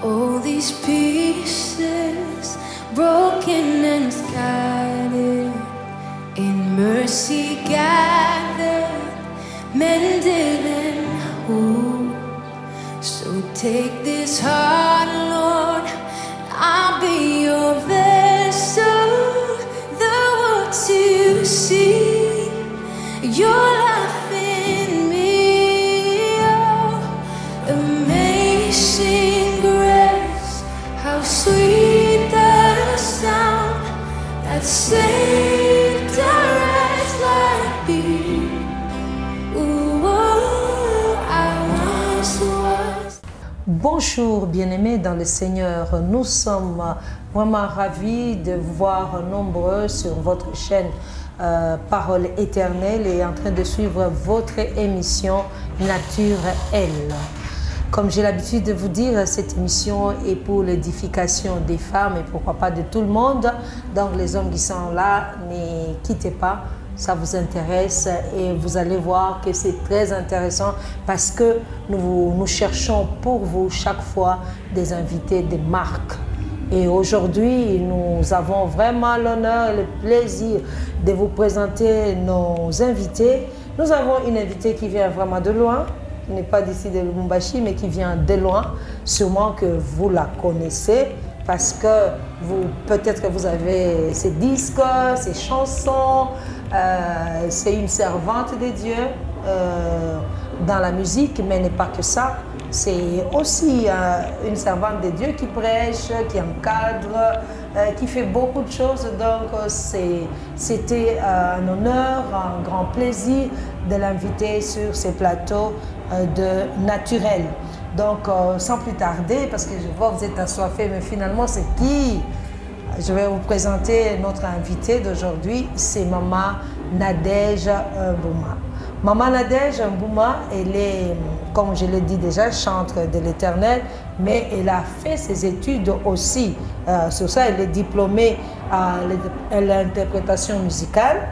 All these pieces, broken and scattered, in mercy gathered, mended and whole. So take this heart, Lord, I'll be your vessel, the world to see your life in me. Oh, amazing grace, how sweet the sound that saved a wretch like me. Ooh, oh, I once was. Bonjour bien-aimés dans le Seigneur, nous sommes vraiment ravis de vous voir nombreux sur votre chaîne Parole éternelle et en train de suivre votre émission Nature Elle. Comme j'ai l'habitude de vous dire, cette émission est pour l'édification des femmes et pourquoi pas de tout le monde. Donc les hommes qui sont là, ne quittez pas. Ça vous intéresse et vous allez voir que c'est très intéressant parce que nous cherchons pour vous chaque fois des invités de marque. Et aujourd'hui, nous avons vraiment l'honneur et le plaisir de vous présenter nos invités. Nous avons une invitée qui vient vraiment de loin, qui n'est pas d'ici de Lubumbashi, mais qui vient de loin. Sûrement que vous la connaissez parce que peut-être que vous avez ses disques, ses chansons. C'est une servante de Dieu dans la musique, mais n'est pas que ça. C'est aussi une servante de Dieu qui prêche, qui encadre, qui fait beaucoup de choses. Donc c'était un honneur, un grand plaisir de l'inviter sur ces plateaux de Naturel. Donc sans plus tarder, parce que je vois que vous êtes assoiffés, mais finalement c'est qui? Je vais vous présenter notre invitée d'aujourd'hui, c'est Maman Nadège Mbouma. Maman Nadège Mbouma, elle est, comme je l'ai dit déjà, chantre de l'Éternel, mais elle a fait ses études aussi. Sur ça, elle est diplômée à l'interprétation musicale,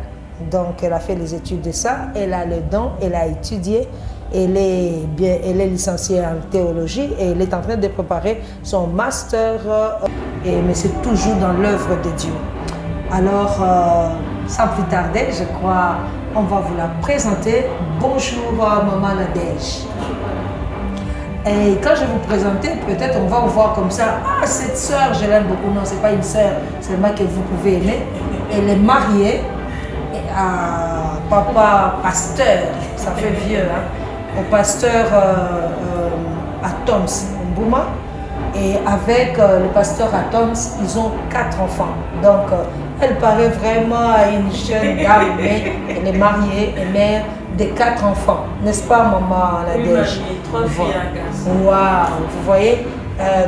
donc elle a fait les études de ça, elle a le don, elle a étudié. Elle est licenciée en théologie et elle est en train de préparer son master, mais c'est toujours dans l'œuvre de Dieu. Alors, sans plus tarder, je crois, on va vous la présenter. Bonjour, Maman Nadège. Et quand je vais vous présenter, peut-être on va vous voir comme ça. Ah, cette sœur, je l'aime beaucoup. Non, ce n'est pas une sœur, seulement que vous pouvez aimer. Elle est mariée à papa pasteur, ça fait vieux, hein, au pasteur Atoms Mbouma. Et avec le pasteur Atoms, ils ont 4 enfants. Donc, elle paraît vraiment à une jeune dame, mais elle est mariée et mère de 4 enfants. N'est-ce pas, Maman Nadège? Oui, 3 filles et un garçon. Waouh, vous voyez?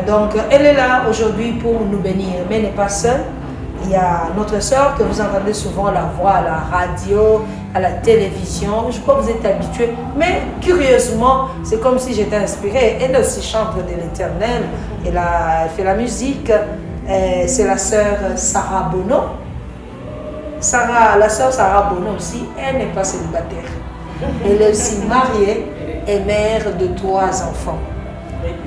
Donc, elle est là aujourd'hui pour nous bénir, mais elle n'est pas seule. Il y a notre sœur que vous entendez souvent la voix à la radio, à la télévision. Je crois que vous êtes habitués. Mais curieusement, c'est comme si j'étais inspirée. Elle aussi chante de l'Éternel. Elle fait la musique. C'est la sœur Sarah Bono. La sœur Sarah Bono aussi, elle n'est pas célibataire. Elle est aussi mariée et mère de 3 enfants.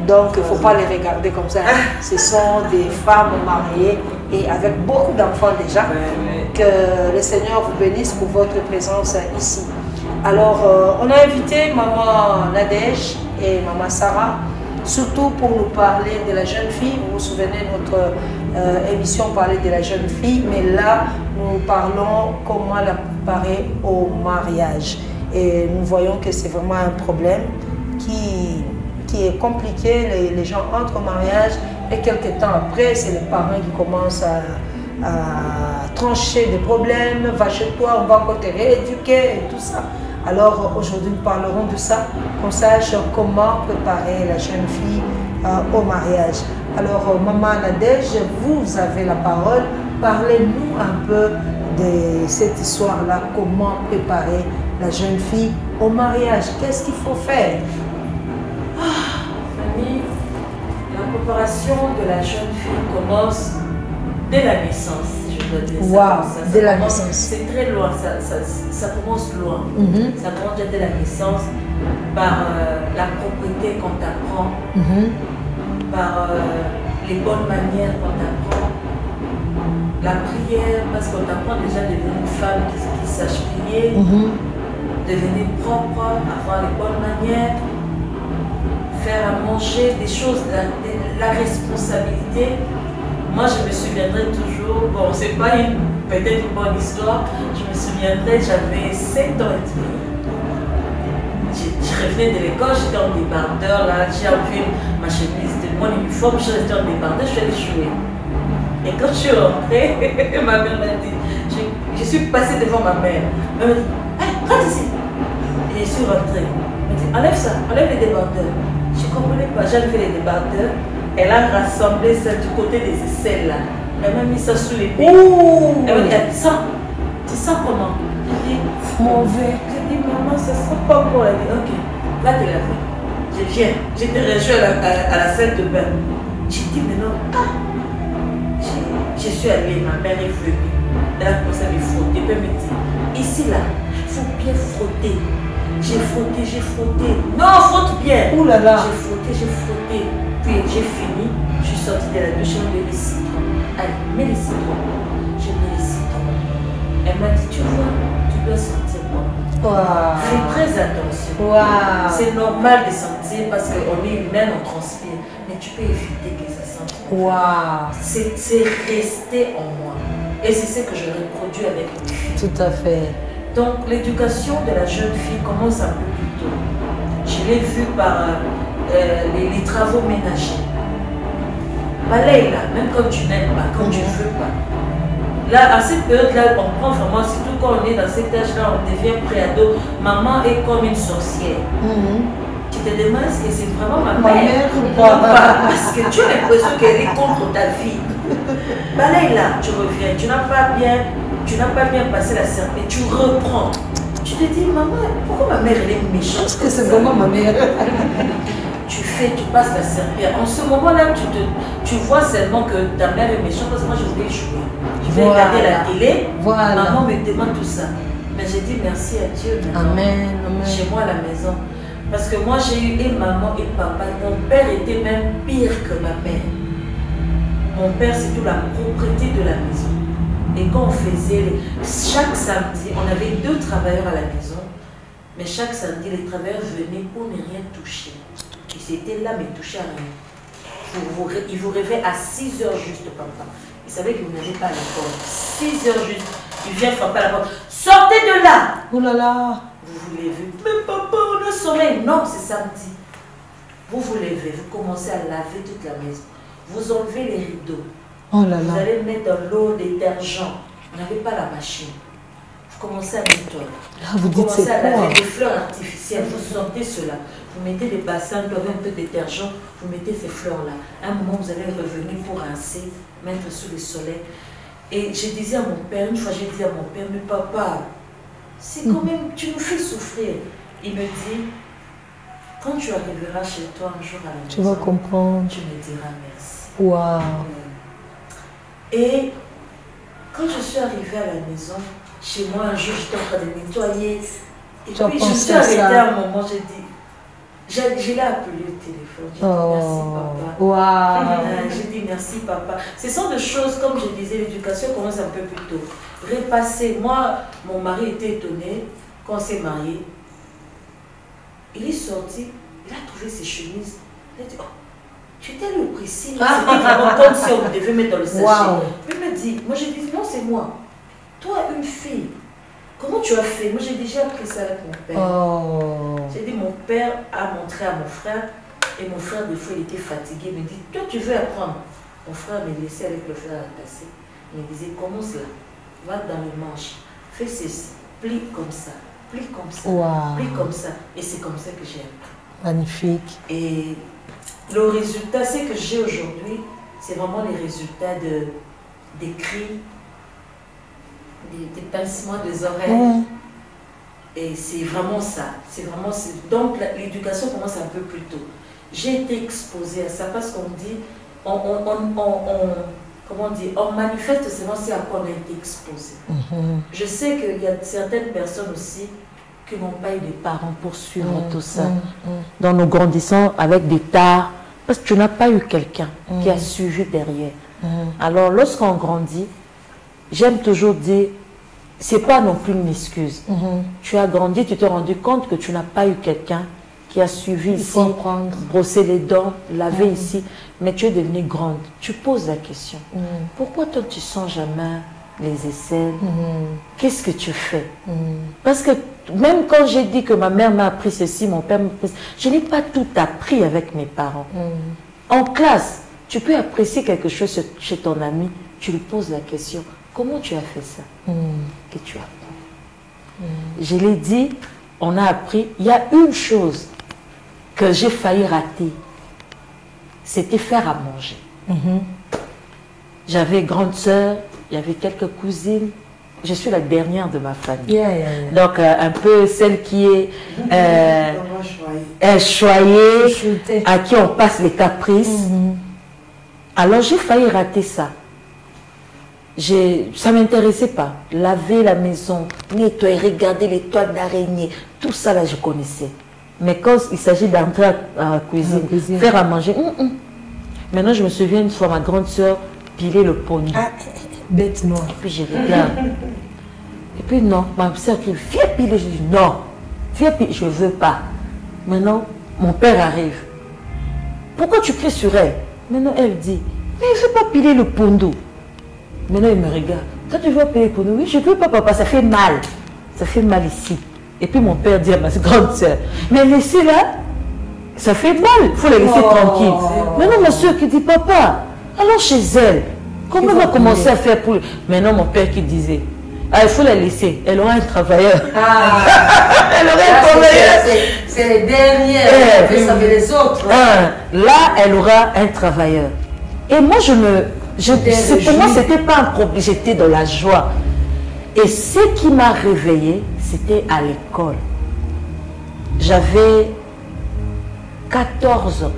Donc, il ne faut pas les regarder comme ça. Ce sont des femmes mariées et avec beaucoup d'enfants déjà. Que le Seigneur vous bénisse pour votre présence ici. Alors, on a invité Maman Nadège et Maman Sarah, surtout pour nous parler de la jeune fille. Vous vous souvenez, notre émission parlait de la jeune fille, mais là, nous parlons comment la préparer au mariage. Et nous voyons que c'est vraiment un problème qui est compliqué. Les gens entrent au mariage et quelques temps après, c'est les parents qui commencent à trancher des problèmes. Va chez toi, on va te rééduquer et tout ça. Alors aujourd'hui, nous parlerons de ça, qu'on sache comment préparer la jeune fille au mariage. Alors Maman Nadège, vous avez la parole. Parlez-nous un peu de cette histoire-là, comment préparer la jeune fille au mariage. Qu'est-ce qu'il faut faire? Famille, la préparation de la jeune fille commence dès la naissance, je dois dire. Wow, dès la naissance. C'est très loin, ça commence loin. Ça commence dès la naissance par la propriété qu'on t'apprend par les bonnes manières qu'on t'apprend. La prière, parce qu'on t'apprend déjà à devenir une femme qui sache prier, devenir propre, avoir les bonnes manières, faire à manger, des choses, la responsabilité. Moi, je me souviendrai toujours, bon, c'est pas peut-être une bonne histoire, je me souviendrai, j'avais 7 ans et demi. Je revenais de l'école, j'étais en débardeur, là, j'ai enlevé ma chemise, mon uniforme, je restais en débardeur, je suis allée jouer. Et quand je suis rentrée, ma mère m'a dit, je suis passée devant ma mère. Elle m'a dit, allez, rentre ici. Et je suis rentrée. Elle m'a dit, enlève ça, enlève les débardeurs. Je ne comprenais pas, j'ai enlevé les débardeurs. Elle a rassemblé ça du côté des aisselles là. Elle m'a mis ça sous les pieds. Elle m'a dit, tu sens comment? J'ai dit, mauvais. J'ai dit, maman, ça sent pas bon. Elle a dit, ok, va te laver. Je viens. J'étais rejoint à la salle de bain. J'ai dit, mais non, je suis allée, ma mère est venue. Elle a commencé à me frotter. Elle me dit, ici là, il faut bien frotter. J'ai frotté. Non, frotte bien. Ouh là là. J'ai frotté. Puis j'ai fini. Je suis sortie de la douche, j'ai mis les citrons. Allez, mets les citrons. J'ai mis les citrons. Elle m'a dit, tu vois, tu dois sentir moi. Wow. Fais très attention. Wow. C'est normal de sentir parce qu'on est humain, on transpire. Mais tu peux éviter que ça sente. Wow. C'est resté en moi. Et c'est ce que je reproduis avec mes filles. Tout à fait. Donc l'éducation de la jeune fille commence un peu plus tôt. Je l'ai vu par les travaux ménagers. Balaye là, même quand tu n'aimes pas, quand tu ne veux pas. Là, à cette période-là, on prend vraiment, surtout quand on est dans cet âge-là, on devient préado. Maman est comme une sorcière. Tu te demandes est-ce que c'est vraiment ma mère ou pas? Parce que tu as l'impression qu'elle est contre ta vie. Balaye là, tu reviens, tu n'as pas bien passé la serpette, tu reprends. Tu te dis, maman, pourquoi ma mère elle est méchante? Parce que c'est vraiment ma mère. Tu passes la serpillère. En ce moment-là, tu vois seulement que ta mère est méchante parce que moi je voulais jouer. Je vais regarder la télé, maman me demande tout ça. Mais j'ai dit merci à Dieu maintenant. Amen. Chez moi à la maison. Parce que moi j'ai eu et maman et papa. Mon père était même pire que ma mère. Mon père c'est toute la propriété de la maison. Et quand on faisait, chaque samedi, on avait 2 travailleurs à la maison. Mais chaque samedi, les travailleurs venaient pour ne rien toucher. Ils étaient là, mais ils ne touchaient à rien. Ils vous réveillent à 6 h juste, papa. Ils savaient que vous n'avez pas la porte. 6 h juste, ils viennent frapper à la porte. Sortez de là! Oh là là! Vous vous levez. Mais papa, on a sommeil. Non, c'est samedi. Vous vous levez, vous commencez à laver toute la maison. Vous enlevez les rideaux. Oh là là. Vous allez mettre dans l'eau détergent. On n'avait pas la machine. Vous commencez à nettoyer. Vous dites commencez à c'est quoi? laver des fleurs artificielles. Vous sortez cela. Vous mettez des bassins, vous avez un peu de détergent. Vous mettez ces fleurs-là. À un moment, vous allez revenir pour rincer, mettre sous le soleil. Et je disais à mon père, une fois j'ai dit à mon père, mais papa, c'est quand même, tu nous fais souffrir. Il me dit, quand tu arriveras chez toi un jour à la maison, tu vas comprendre. Tu me diras merci. Waouh. Et quand je suis arrivée à la maison, chez moi un jour j'étais en train de nettoyer. Et puis je suis arrêtée à un moment, j'ai dit, je l'ai appelé au téléphone. J'ai dit merci papa. Wow. J'ai dit merci papa. Ce sont des choses, comme je disais, l'éducation commence un peu plus tôt. Repasser. Moi, mon mari était étonné quand on s'est mariés. Il est sorti, il a trouvé ses chemises. Il a dit, oh, tu étais allé au précis. C'était vraiment comme si on devait mettre dans le sachet. Wow. Il me dit, moi j'ai dit, non c'est moi. Toi, une fille, comment tu as fait? Moi j'ai déjà appris ça avec mon père. Oh. J'ai dit, mon père a montré à mon frère, et mon frère, des fois, il était fatigué. Il me dit, toi, tu veux apprendre? Mon frère me laissait avec le fer à passer. Il me disait, commence là, va dans le manche, fais ceci, plie comme ça, Wow. plie comme ça. Et c'est comme ça que j'ai appris. Magnifique. Et le résultat, c'est que j'ai aujourd'hui, c'est vraiment les résultats des cris, des pincements des oreilles. Et c'est vraiment ça. Donc l'éducation commence un peu plus tôt. J'ai été exposée à ça parce qu'on dit, on manifeste seulement si à quoi on a été exposé. Je sais qu'il y a certaines personnes aussi qui n'ont pas eu des parents pour suivre tout ça. Donc nous grandissons avec des tares Parce que tu n'as pas eu quelqu'un qui a suivi derrière. Alors, lorsqu'on grandit, j'aime toujours dire, c'est pas non plus une excuse. Tu as grandi, tu t'es rendu compte que tu n'as pas eu quelqu'un qui a suivi ici, brosser les dents, laver ici, mais tu es devenue grande. Tu poses la question. Pourquoi toi tu sens jamais les aisselles? Qu'est-ce que tu fais? Parce que même quand j'ai dit que ma mère m'a appris ceci, mon père m'a appris, je n'ai pas tout appris avec mes parents. En classe, tu peux apprécier quelque chose chez ton ami, tu lui poses la question, comment tu as fait ça? Et tu apprends. Je l'ai dit, on a appris, il y a une chose que j'ai failli rater, c'était faire à manger. J'avais grande sœur, il y avait quelques cousines, je suis la dernière de ma famille. Donc un peu celle qui est choyée, à qui on passe les caprices. Alors j'ai failli rater ça. Ça ne m'intéressait pas. Laver la maison, nettoyer, regarder les toiles d'araignée, tout ça là je connaissais. Mais quand il s'agit d'entrer à la cuisine, faire à manger, Maintenant je me souviens une fois ma grande soeur piler le poney. Bête noire. Et puis je regarde. Et puis non, ma soeur qui viens piler, je dis non, viens piler, je ne veux pas. Maintenant, mon père arrive. Pourquoi tu cries sur elle? Maintenant elle dit, mais je ne veux pas piler le pondo. Maintenant il me regarde. Toi tu veux piler le pondo? Oui, je ne veux pas papa, ça fait mal. Ça fait mal ici. Et puis mon père dit à ma grande soeur, mais laissez-la, ça fait mal, il faut la laisser tranquille. Maintenant ma soeur qui dit, papa, allons chez elle. Comment on va commencer à faire pour... Maintenant mon père qui disait, ah, il faut la laisser, elle aura un travailleur. Elle aura un travailleur. C'est les dernières, ça fait les autres. Là, elle aura un travailleur. Et moi, pour moi, ce n'était pas un problème, j'étais dans la joie. Et ce qui m'a réveillée, c'était à l'école. J'avais 14 ans.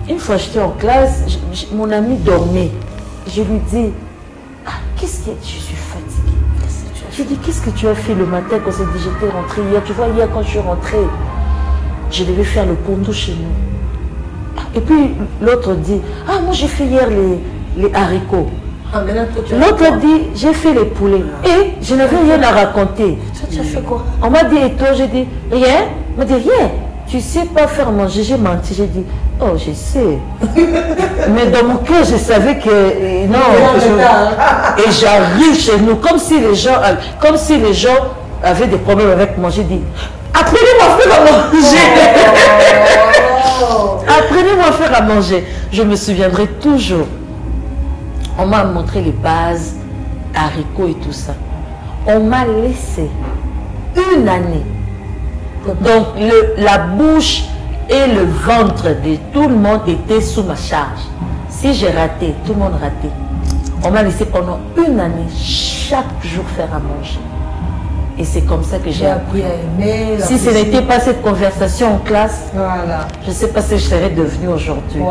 Une fois j'étais en classe, mon ami dormait. Je lui dis, qu'est-ce que je suis fatiguée. Je lui dis, qu'est-ce que tu as fait le matin quand j'étais rentrée hier? Tu vois, hier quand je suis rentrée, je devais faire le pondo chez nous. Et puis l'autre dit, moi j'ai fait hier les haricots. L'autre dit, j'ai fait les poulets. Et je n'avais rien à raconter. Tu as fait quoi? On m'a dit, et toi? J'ai dit, rien. On m'a dit, rien. Tu sais pas faire manger. J'ai menti. J'ai dit, oh, je sais. Mais dans mon cœur, je savais que non. Et j'arrive chez nous, comme si les gens avaient des problèmes avec moi. J'ai dit, apprenez-moi à faire à manger. Apprenez-moi à faire à manger. Je me souviendrai toujours. On m'a montré les bases, haricots et tout ça. On m'a laissé une année. Donc la bouche et le ventre de tout le monde était sous ma charge. Si j'ai raté, tout le monde ratait. On m'a laissé pendant une année chaque jour faire à manger. Et c'est comme ça que j'ai appris à aimer. Si ce n'était pas cette conversation en classe, je ne sais pas ce que je serais devenue aujourd'hui.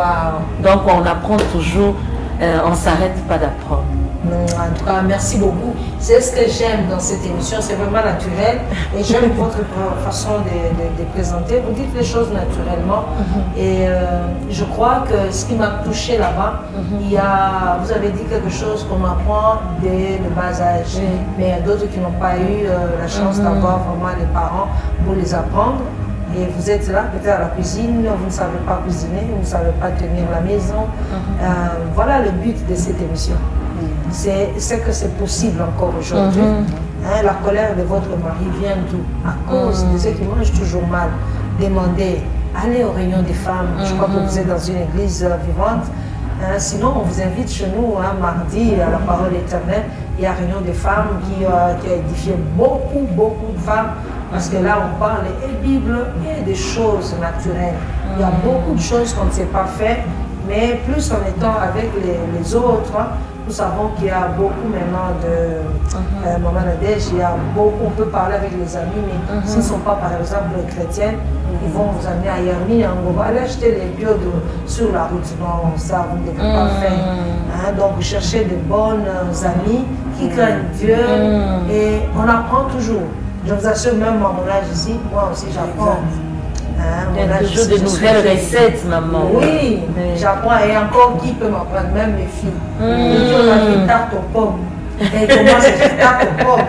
Donc on apprend toujours. On ne s'arrête pas d'apprendre. En tout cas, merci beaucoup. C'est ce que j'aime dans cette émission, c'est vraiment naturel. Et j'aime votre façon de présenter. Vous dites les choses naturellement. Et je crois que ce qui m'a touché là-bas, vous avez dit quelque chose qu'on apprend dès le bas âge. Mais il y a d'autres qui n'ont pas eu la chance d'avoir vraiment les parents pour les apprendre. Et vous êtes là, peut-être à la cuisine, vous ne savez pas cuisiner, vous ne savez pas tenir la maison. Voilà le but de cette émission. C'est que c'est possible encore aujourd'hui. La colère de votre mari vient d'où? À cause de ceux qui mangent toujours mal. Demandez, allez aux réunions des femmes. Je crois que vous êtes dans une église vivante. Sinon, on vous invite chez nous, mardi, à la parole éternelle. Il y a réunion des femmes qui a édifié beaucoup de femmes. Parce que là, on parle et Bible et des choses naturelles. Il y a beaucoup de choses qu'on ne sait pas faire, mais plus en étant avec les autres, nous savons qu'il y a beaucoup maintenant de Maman Nadège, on peut parler avec les amis, mais s'ils ne sont pas par exemple chrétiens, ils vont vous amener à Yermi, on va aller acheter les bio sur la route. Non, ça vous ne devez pas faire. Donc cherchez de bonnes amies qui craignent Dieu et on apprend toujours. Je vous assure, même à mon âge ici, moi aussi j'apprends. Il y a toujours de nouvelles recettes, maman. Oui, j'apprends et encore qui peut m'apprendre, même mes filles. On a fait tarte aux pommes. Et comment c'est fait tarte aux pommes.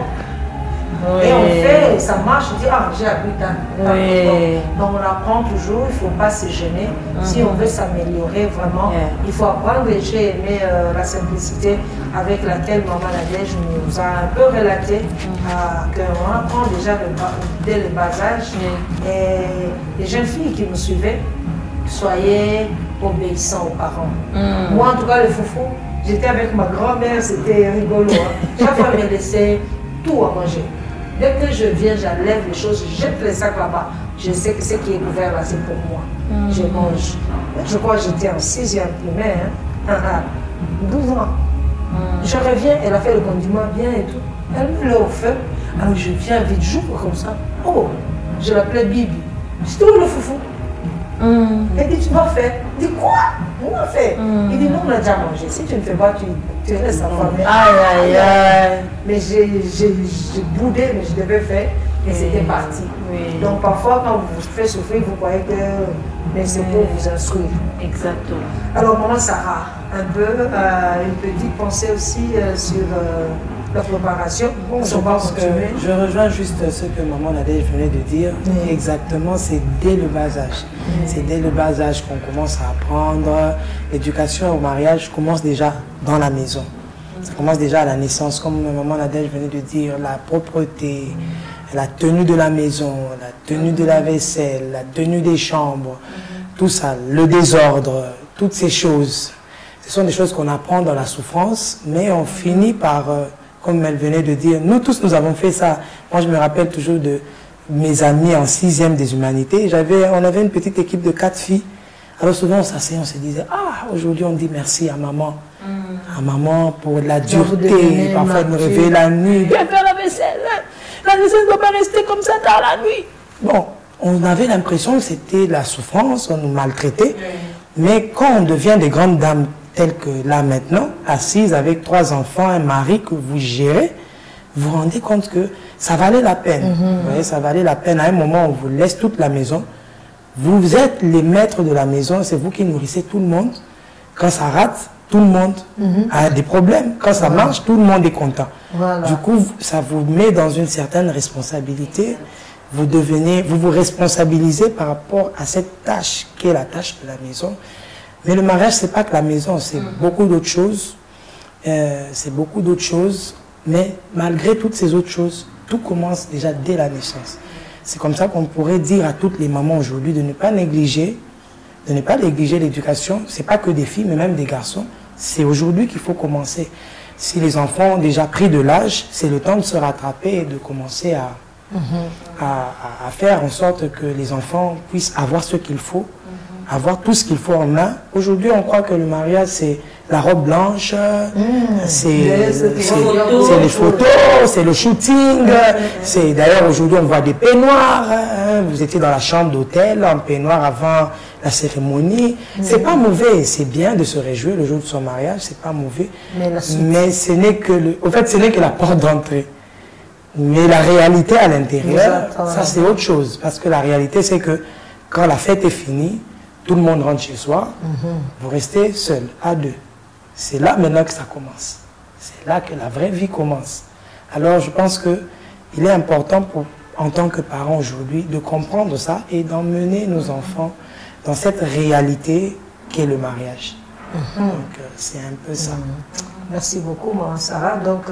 Et on fait, ça marche, on dit, ah, j'ai appris tarte aux pommes. Donc on apprend toujours, il ne faut pas se gêner. Si on veut s'améliorer vraiment, il faut apprendre. Et j'ai aimé la simplicité avec laquelle Maman Nadège nous a un peu relaté qu'on apprend déjà dès le bas âge. Et les jeunes filles qui nous suivaient, soyez obéissants aux parents. Moi, en tout cas, le foufou, j'étais avec ma grand-mère, c'était rigolo. Chaque fois, elle me laissait tout à manger. Dès que je viens, j'enlève les choses, je jette les sacs là-bas. Je sais que ce qui est couvert là, c'est pour moi. Je mange. Je crois que j'étais en 6e primaire, 12 ans. Je reviens, elle a fait le condiment bien et tout. Elle me l'a au feu. Alors je viens vite, j'ouvre comme ça. Oh, je l'appelais Bibi. Je dis, où le foufou? Elle dit, tu vas faire. Je dis, quoi? On a fait. Il dit, non, on a déjà mangé. Si tu ne fais pas, tu restes à famille. Aïe, aïe, aïe. Mais j'ai boudé, mais je devais faire. Et c'était parti. Donc parfois, quand vous vous faites souffrir, vous croyez que c'est pour vous instruire. Exactement. Alors, maman Sarah, un peu, une petite pensée aussi sur la préparation. Bon, je pense que je rejoins juste ce que maman Nadège venait de dire. Exactement, c'est dès le bas âge. C'est dès le bas âge qu'on commence à apprendre. L'éducation au mariage commence déjà dans la maison. Ça commence déjà à la naissance, comme maman Nadège venait de dire, la propreté, la tenue de la maison, la tenue de la vaisselle, la tenue des chambres, tout ça, le désordre, toutes ces choses. Ce sont des choses qu'on apprend dans la souffrance, mais on finit par, comme elle venait de dire, nous tous nous avons fait ça. Moi je me rappelle toujours de mes amis en 6e des humanités, on avait une petite équipe de 4 filles. Alors souvent on s'asseyait, on se disait, ah aujourd'hui on dit merci à maman pour la dureté, parfois de me réveiller la nuit, viens faire la vaisselle ne doit pas rester comme ça dans la nuit. Bon, on avait l'impression que c'était la souffrance, on nous maltraitait, mais quand on devient des grandes dames telles que là maintenant, assises avec 3 enfants, un mari que vous gérez, vous vous rendez compte que ça valait la peine. Vous voyez, ça valait la peine. À un moment, on vous laisse toute la maison. Vous êtes les maîtres de la maison, c'est vous qui nourrissez tout le monde. Quand ça rate, tout le monde a des problèmes. Quand ça marche, tout le monde est content. Du coup, ça vous met dans une certaine responsabilité. Vous vous responsabilisez par rapport à cette tâche qui est la tâche de la maison. Mais le mariage, c'est pas que la maison, c'est beaucoup d'autres choses. C'est beaucoup d'autres choses. Mais malgré toutes ces autres choses, tout commence déjà dès la naissance. C'est comme ça qu'on pourrait dire à toutes les mamans aujourd'hui de ne pas négliger l'éducation. C'est pas que des filles, mais même des garçons. C'est aujourd'hui qu'il faut commencer. Si les enfants ont déjà pris de l'âge, c'est le temps de se rattraper et de commencer à faire en sorte que les enfants puissent avoir ce qu'il faut, avoir tout ce qu'il faut en main. Aujourd'hui, on croit que le mariage, c'est la robe blanche, c'est les photos, c'est le shooting. D'ailleurs, aujourd'hui, on voit des peignoirs. Vous étiez dans la chambre d'hôtel, en peignoir avant la cérémonie. C'est pas mauvais, c'est bien de se réjouir le jour de son mariage, c'est pas mauvais. Mais ce n'est que ce n'est que la porte d'entrée. Mais la réalité à l'intérieur, ça c'est autre chose. Parce que la réalité, c'est que quand la fête est finie, tout le monde rentre chez soi, vous restez seul, à 2. C'est là maintenant que ça commence. C'est là que la vraie vie commence. Alors je pense qu'il est important en tant que parents aujourd'hui de comprendre ça et d'emmener nos enfants dans cette réalité qu'est le mariage. Donc c'est un peu ça. Merci beaucoup, Maman Sarah. Donc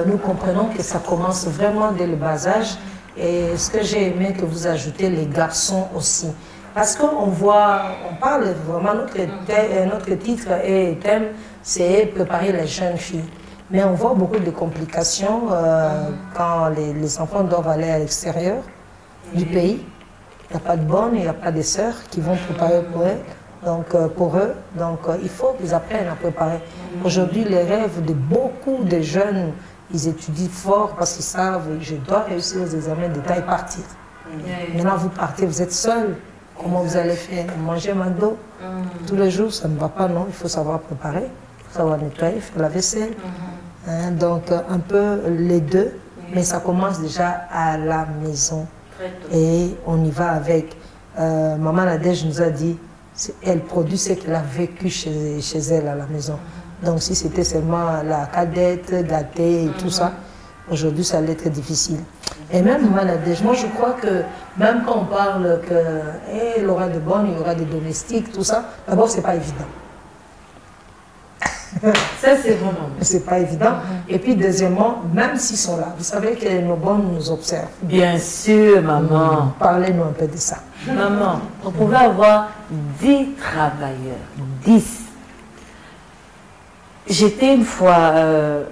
nous comprenons que ça commence vraiment dès le bas âge. Et ce que j'ai aimé que vous ajoutez, les garçons aussi. Parce qu'on voit, on parle vraiment, notre titre et thème, c'est préparer les jeunes filles. Mais on voit beaucoup de complications quand les enfants doivent aller à l'extérieur du pays. Il n'y a pas de bonnes, il n'y a pas de sœurs qui vont préparer pour eux. Donc il faut qu'ils apprennent à préparer. Aujourd'hui, les rêves de beaucoup de jeunes, ils étudient fort parce qu'ils savent, je dois réussir aux examens d'État et partir. Maintenant, vous partez, vous êtes seul. Comment vous allez faire? Manger McDo tous les jours, ça ne va pas, non. Il faut savoir préparer, il faut savoir nettoyer, faire la vaisselle. Donc, un peu les deux, mais ça commence déjà à la maison. Et on y va avec Maman Nadège nous a dit, elle produit ce qu'elle a vécu chez elle à la maison. Donc si c'était seulement la cadette, gâtée et tout ça, aujourd'hui ça allait être difficile. Et même Maman Nadège, moi je crois que même quand on parle qu'elle aura de bonnes, il y aura des domestiques, tout ça, d'abord c'est pas évident. Ça, c'est vraiment. C'est pas évident. Et puis, deuxièmement, même s'ils sont là, vous savez que nos bonnes nous observent. Bien sûr, maman. Parlez-nous un peu de ça. Maman, on pouvait avoir 10 travailleurs. 10. J'étais une fois,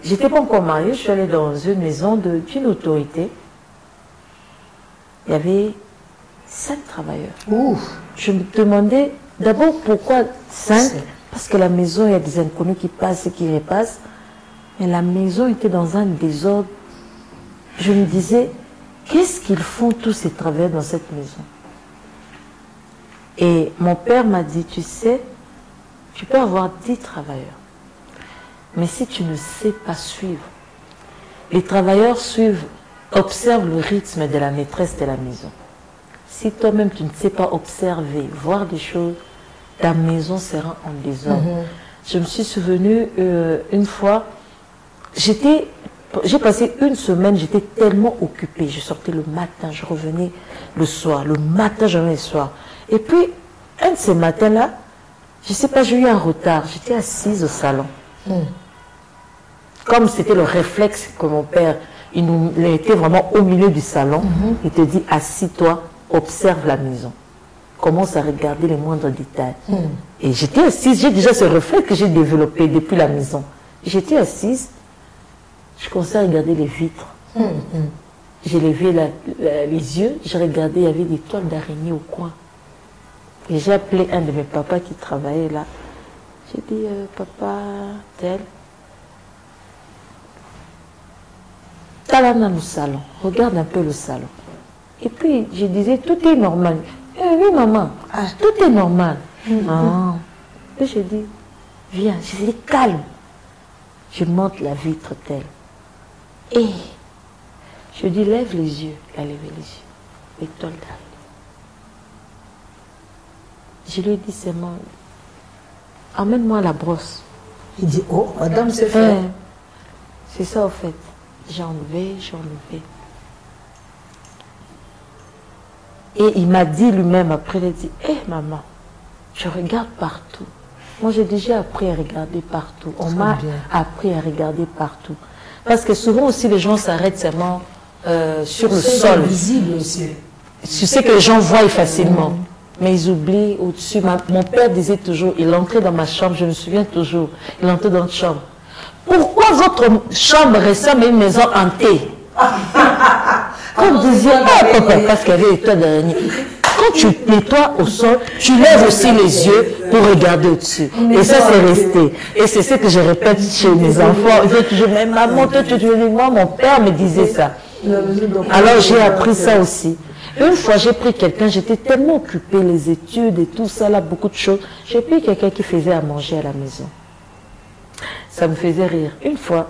j'étais pas encore mariée, je suis allée dans une maison d'une autorité. Il y avait 5 travailleurs. Ouf. Je me demandais d'abord pourquoi 5. Parce que la maison, il y a des inconnus qui passent et qui repassent. Mais la maison était dans un désordre. Je me disais, qu'est-ce qu'ils font tous ces travailleurs dans cette maison? Et mon père m'a dit, tu sais, tu peux avoir 10 travailleurs. Mais si tu ne sais pas suivre, les travailleurs suivent, observent le rythme de la maîtresse de la maison. Si toi-même tu ne sais pas observer, voir des choses, ta maison sera en désordre. Je me suis souvenue une fois, j'ai passé une semaine, j'étais tellement occupée. Je sortais le matin, je revenais le soir. Le matin, je revenais le soir. Et puis, un de ces matins-là, je ne sais pas, j'ai eu un retard. J'étais assise au salon. Comme c'était le réflexe que mon père, il était vraiment au milieu du salon. Il te dit, assis-toi, observe la maison. Commence à regarder les moindres détails. Et j'étais assise, j'ai déjà ce réflexe que j'ai développé depuis la maison. J'étais assise, je commençais à regarder les vitres. J'ai levé les yeux, j'ai regardé, il y avait des toiles d'araignée au coin. Et j'ai appelé un de mes papas qui travaillait là. J'ai dit, papa, tel, t'as là dans le salon, regarde un peu le salon. Et puis, je disais, tout est normal. Oui, maman, tout est normal. Et je dis, viens, je dis, calme. Je monte la vitre telle. Et je dis, lève les yeux. Elle a levé les yeux. L'étoile d'araignée. Je lui ai dit seulement, emmène-moi la brosse. Il dit, oh, madame, c'est fait. C'est ça, au fait. J'ai enlevé. Et il m'a dit lui-même, après, il a dit, hé maman, je regarde partout. Moi, j'ai déjà appris à regarder partout. On m'a appris à regarder partout. Parce que souvent aussi, les gens s'arrêtent seulement sur le sol. Visible aussi. Tu sais que les gens voient facilement. Mais ils oublient au-dessus. Mon père disait toujours, il entrait dans ma chambre, je me souviens toujours, il entrait dans notre chambre. Pourquoi votre chambre ressemble à une maison hantée? Comme disait, papa, parce qu'il y avait des toiles d'araignée. Quand tu nettoies au sol, tu lèves aussi les yeux pour regarder au-dessus. Et ça, c'est resté. Et c'est ce que je répète chez mes enfants. Ils disent toujours, mais maman, toi, tu dis, moi, mon père me disait ça. Alors, j'ai appris ça aussi. Une fois, j'ai pris quelqu'un, j'étais tellement occupée, les études et tout ça, là, beaucoup de choses. J'ai pris quelqu'un qui faisait à manger à la maison. Ça me faisait rire. Une fois,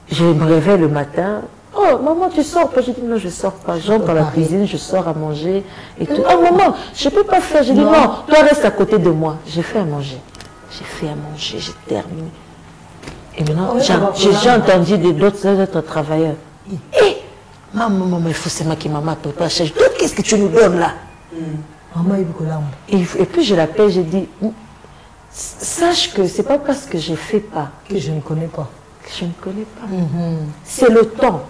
je me réveille le matin. Oh, maman, tu sors pas? J'ai dit, non, je sors pas. J'entre dans la cuisine, je sors à manger et tout. Oh, maman, je peux pas faire. J'ai dit, non, toi, reste à côté de moi. J'ai fait à manger. J'ai fait à manger, j'ai terminé. Et maintenant, j'ai entendu d'autres travailleurs. Hé, maman, il faut seulement que maman prépare. Qu'est-ce que tu nous donnes là? Maman est beaucoup là. Et puis, je l'appelle, j'ai dit, sache que c'est pas parce que je fais pas. Que je ne connais pas. Que je ne connais pas. C'est le temps.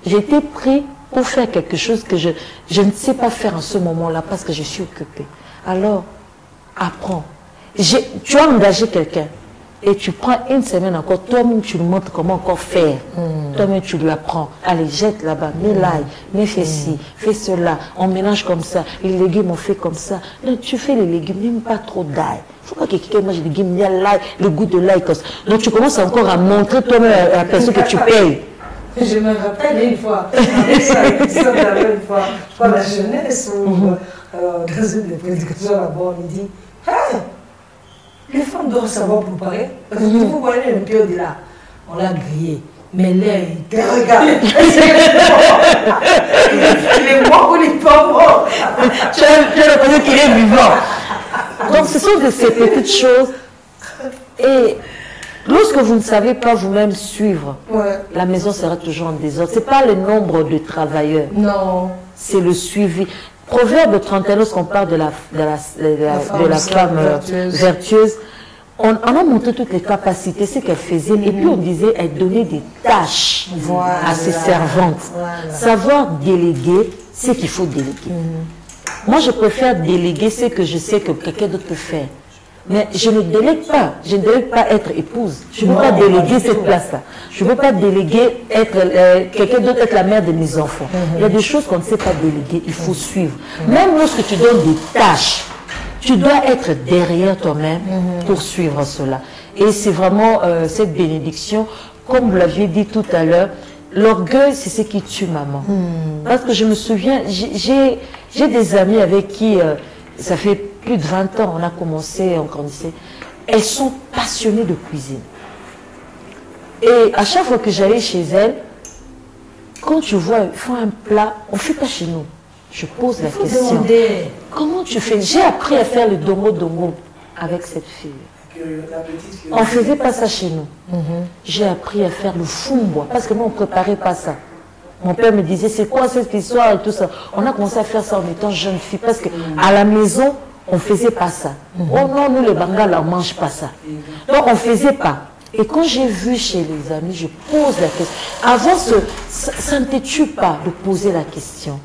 J'ai été pris pour faire quelque chose que je ne sais pas faire en ce moment-là parce que je suis occupée. Alors, apprends. Tu as engagé quelqu'un et tu prends une semaine encore, toi-même tu lui montres comment encore faire. Toi-même tu lui apprends. Allez, jette là-bas, mets l'ail, mets fais ci, fais cela, on mélange comme ça, les légumes on fait comme ça. Là, tu fais les légumes, même pas trop d'ail. Il ne faut pas que quelqu'un mange les légumes, il y a l'ail, le goût de l'ail. Donc tu commences encore à montrer toi-même à la personne que tu payes. Je me rappelle une fois, une fois, je crois la jeunesse ou dans une des prédications là-bas, on me dit, hey, les femmes doivent savoir préparer. Parce que vous voyez le pied de là, on l'a grillé. mais l'œil te regarde. Il est mort ou il n'est pas mort? Tu as l'impression qu'il est vivant. Donc ce sont de ces petites choses. Et lorsque vous ne savez pas vous-même suivre, la maison sera toujours en désordre. Ce n'est pas le nombre de travailleurs. Non. C'est le suivi. Proverbe 31, lorsqu'on parle de la femme vertueuse, on a montré toutes les capacités, ce qu'elle faisait, et puis on disait, elle donnait des tâches à ses servantes. Savoir déléguer, c'est qu'il faut déléguer. Moi, je préfère déléguer ce que je sais que quelqu'un d'autre peut faire. Mais je ne délègue pas. Je ne délègue pas être épouse. Je ne veux pas déléguer cette place-là. Je ne veux pas déléguer être quelqu'un d'autre, être la mère de mes enfants. Il y a des choses qu'on ne sait pas déléguer. Il faut suivre. Même lorsque tu donnes des tâches, tu dois être derrière toi-même pour suivre cela. Et c'est vraiment cette bénédiction, comme vous l'aviez dit tout à l'heure, l'orgueil, c'est ce qui tue maman. Parce que je me souviens, j'ai des amis avec qui, ça fait plus de 20 ans, on a commencé, on grandissait. Elles sont passionnées de cuisine. Et à chaque fois que j'allais chez elles, quand tu vois, ils font un plat, on ne fait pas chez nous. Je pose la question. Comment tu fais? J'ai appris à faire le dongo avec cette fille. On ne faisait pas ça chez nous. J'ai appris à faire le fumbois, parce que nous, on ne préparait pas ça. Mon père me disait, c'est quoi cette histoire et tout ça. On a commencé à faire ça en étant jeune fille, parce qu'à la maison, on ne faisait pas ça. Oh non, nous les Bangala, on ne mange pas ça. Donc on ne faisait pas. Et quand j'ai vu chez les amis, je pose la question. Avant, ça ne te tue pas de poser la question.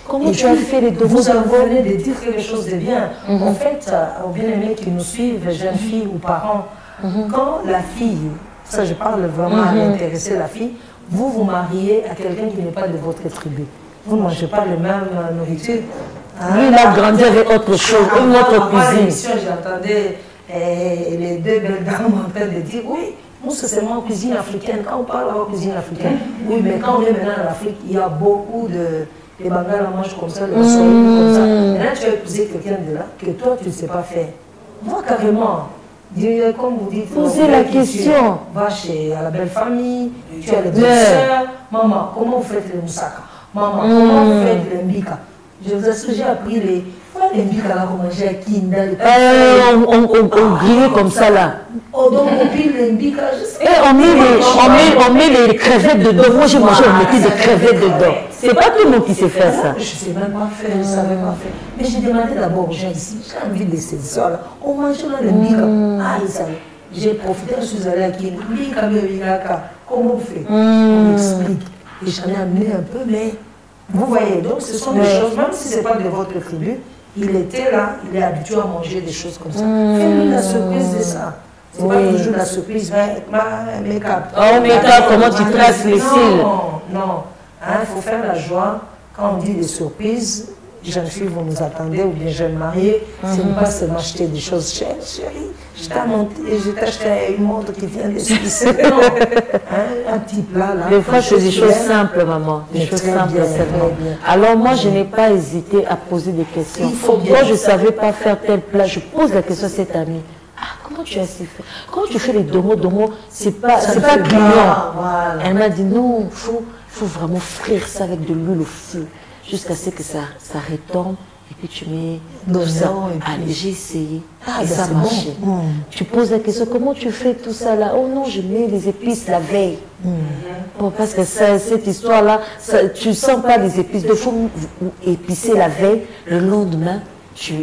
Comment tu as fait les Vous venez de dire quelque chose de bien. En fait, aux bien-aimés qui nous suivent, jeunes filles ou parents, quand la fille, ça je parle vraiment à intéresser la fille, vous vous mariez à quelqu'un qui n'est pas de votre tribu. Vous ne mangez pas la même nourriture. Lui, il a grandi avec autre chose, une autre cuisine. J'entendais les deux belles dames en train de dire, oui, nous c'est seulement en cuisine africaine. Quand on parle de cuisine africaine, oui, mais quand on est maintenant en Afrique, il y a beaucoup de... Les Bangala mangent comme ça, les Swahili comme ça. Maintenant, tu as épousé quelqu'un de là que toi, tu ne sais pas faire. Va carrément. Comme vous dites, posez la question. Va à la belle famille, tu as les belles sœurs. Maman, comment vous faites le moussaka? Maman, comment vous faites le mbika? Je vous assure, j'ai appris les mbika là qu'on mangeait à Kinda. On grillait comme ça là. Oh, donc on pile les mbika. Et on met les crevettes dedans. Moi j'ai mangé, on mettait des crevettes dedans. C'est pas tout le monde qui sait faire ça. Je ne sais même pas faire, je ne savais pas faire. Mais j'ai demandé d'abord aux gens ici, j'ai envie de ces soirs-là. On mangeait là le mbika. Ah, ils savaient. J'ai profité, je suis allée à Kinda. Mbika, comment vous faites? On m'explique. Et j'en ai amené un peu, mais vous voyez, donc ce sont des choses, même si ce n'est pas de votre tribu, il était là, il est habitué à manger des choses comme ça. Fais-lui la surprise de ça. C'est pas toujours la surprise, make-up. Oh, make-up, comment tu traces les cils? Non. Il faut faire la joie. Quand on dit des surprises, jeune fille, vous nous attendez, ou bien jeune mariée, ce n'est pas seulement acheter des choses chères, chérie. Je t'ai acheté une montre qui vient de Suisse. Un petit plat là. Des fois, je fais des choses simples, maman. Des choses simples seulement. Alors moi, je n'ai pas hésité à poser des questions. Quand je ne savais pas faire tel plat, je pose la question à cette amie. Ah, comment tu as su faire? Comment tu fais les domo, c'est pas client. Voilà. Elle m'a dit non, il faut vraiment frire ça avec de l'huile au feu jusqu'à ce que ça retombe et puis tu mets tout ça. Allez, j'ai essayé et ça marchait. Bon. Tu poses la question, comment tu fais tout ça là? Oh non, je mets les épices la veille. Bon, parce que cette histoire là, tu ne sens pas les épices. Il faut épicer la veille, le lendemain. Je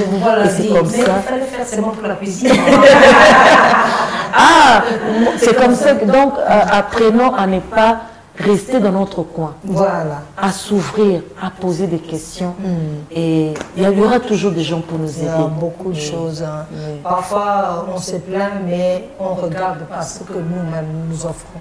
vous vois et c'est comme ça. Il fallait faire seulement pour la cuisine. Ah, c'est comme ça que donc apprenons à ne pas rester dans notre coin. Voilà. À s'ouvrir, à poser des questions. Et il y aura toujours des gens pour nous aider. Il y a beaucoup de choses. Hein. Parfois, on se plaint, mais on regarde pas ce que nous-mêmes nous offrons.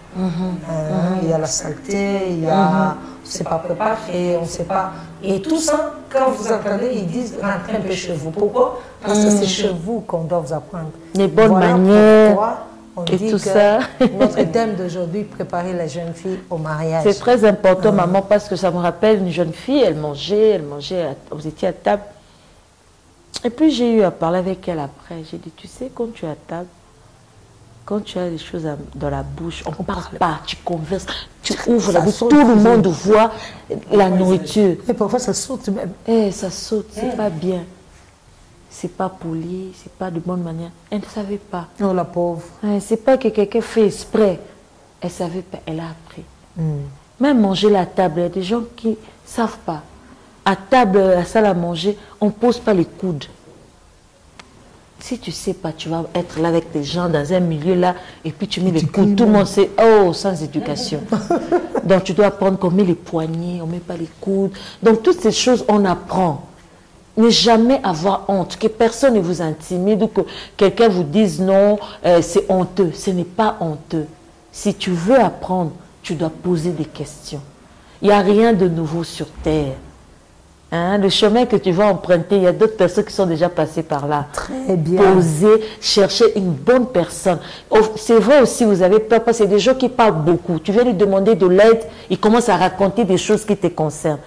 Il y a la saleté, il y a... On ne sait pas préparer, on ne sait pas... Et tout ça, quand vous entendez, ils disent rentrez un peu chez vous. Pourquoi? Parce que c'est chez vous qu'on doit vous apprendre. Les bonnes manières. On et dit tout que ça. Notre thème d'aujourd'hui, préparer la jeune fille au mariage. C'est très important, maman, parce que ça me rappelle une jeune fille, elle mangeait, vous étiez à table. Et puis j'ai eu à parler avec elle après. J'ai dit, tu sais, quand tu es à table, Quand tu as les choses dans la bouche, on ne parle pas, tu converses, tu ouvres la bouche, saute, tout le monde voit la nourriture. Et parfois, ça saute même. Eh, ça saute, c'est pas bien. C'est pas poli, c'est pas de bonne manière. Elle ne savait pas. Oh, la pauvre. C'est pas que quelqu'un fait exprès. Elle savait pas, elle a appris. Même manger la table, il y a des gens qui ne savent pas. À table, la salle à manger, on ne pose pas les coudes. Si tu ne sais pas, tu vas être là avec des gens dans un milieu là, et puis tu mets les coudes, tout le monde sait, oh, sans éducation. Donc tu dois apprendre qu'on met les poignets, on ne met pas les coudes. Donc toutes ces choses, on apprend. Ne jamais avoir honte, que personne ne vous intimide ou que quelqu'un vous dise non, c'est honteux. Ce n'est pas honteux. Si tu veux apprendre, tu dois poser des questions. Il n'y a rien de nouveau sur terre. Hein, le chemin que tu vas emprunter, il y a d'autres personnes qui sont déjà passées par là. Très bien. Posez, cherchez une bonne personne. C'est vrai aussi, vous avez peur parce que c'est des gens qui parlent beaucoup. Tu viens lui demander de l'aide, il commence à raconter des choses qui te concernent.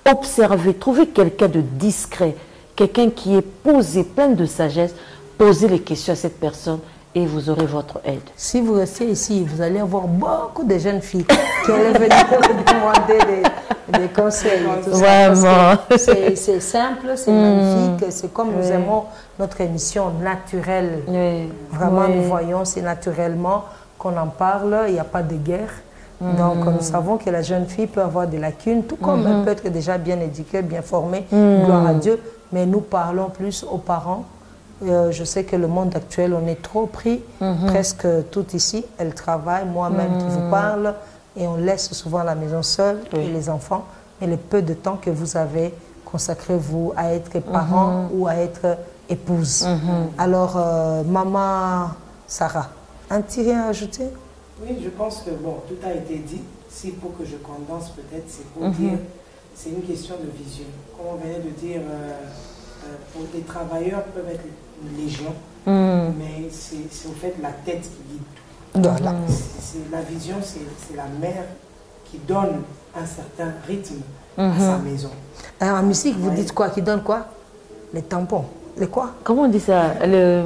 Observez, trouvez quelqu'un de discret, quelqu'un qui est posé, plein de sagesse. Posez les questions à cette personne et vous aurez votre aide. Si vous restez ici, vous allez avoir beaucoup de jeunes filles qui allaient venir vous demander des conseils. Vraiment. C'est simple, c'est magnifique. C'est comme nous aimons notre émission naturelle. Vraiment, nous voyons, c'est naturellement qu'on en parle. Il n'y a pas de guerre. Donc, nous savons que la jeune fille peut avoir des lacunes, tout comme elle peut être déjà bien éduquée, bien formée, gloire à Dieu. Mais nous parlons plus aux parents. Je sais que le monde actuel, on est trop pris, presque tout ici. Elle travaille, moi-même qui vous parle, et on laisse souvent la maison seule et les enfants. Mais le peu de temps que vous avez consacré, vous, à être parent ou à être épouse. Alors, maman Sarah, un petit rien à ajouter? Oui, je pense que bon, tout a été dit. Si pour que je condense peut-être, c'est pour dire, c'est une question de vision. Comme on venait de dire, pour les travailleurs peuvent être légion, mais c'est au fait la tête qui guide tout. Voilà. La vision, c'est la mère qui donne un certain rythme à sa maison. Alors, en musique, vous dites quoi? Qui donne quoi? Les tampons. Les quoi? Comment on dit ça? Le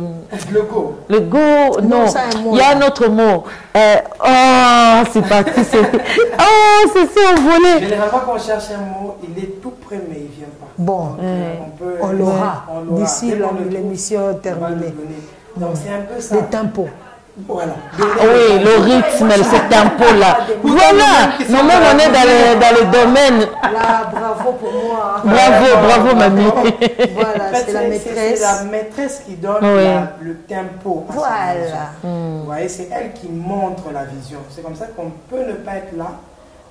go. Le go, non. Il y a un autre mot. Oh, c'est parti. Oh, c'est envolé. Généralement, quand on cherche un mot, il est tout près, mais il ne vient pas. Bon, donc, on l'aura d'ici l'émission terminée. Donc, c'est un peu ça. Les tempos. Voilà. Oui, le rythme, ce tempo-là. Voilà. Nous-mêmes, on est dans le domaine. Là, bravo pour moi. Bravo, mamie. Voilà, en fait, c'est la maîtresse. C'est la maîtresse qui donne le tempo. Voilà. Vous voyez, c'est elle qui montre la vision. C'est comme ça qu'on peut ne pas être là,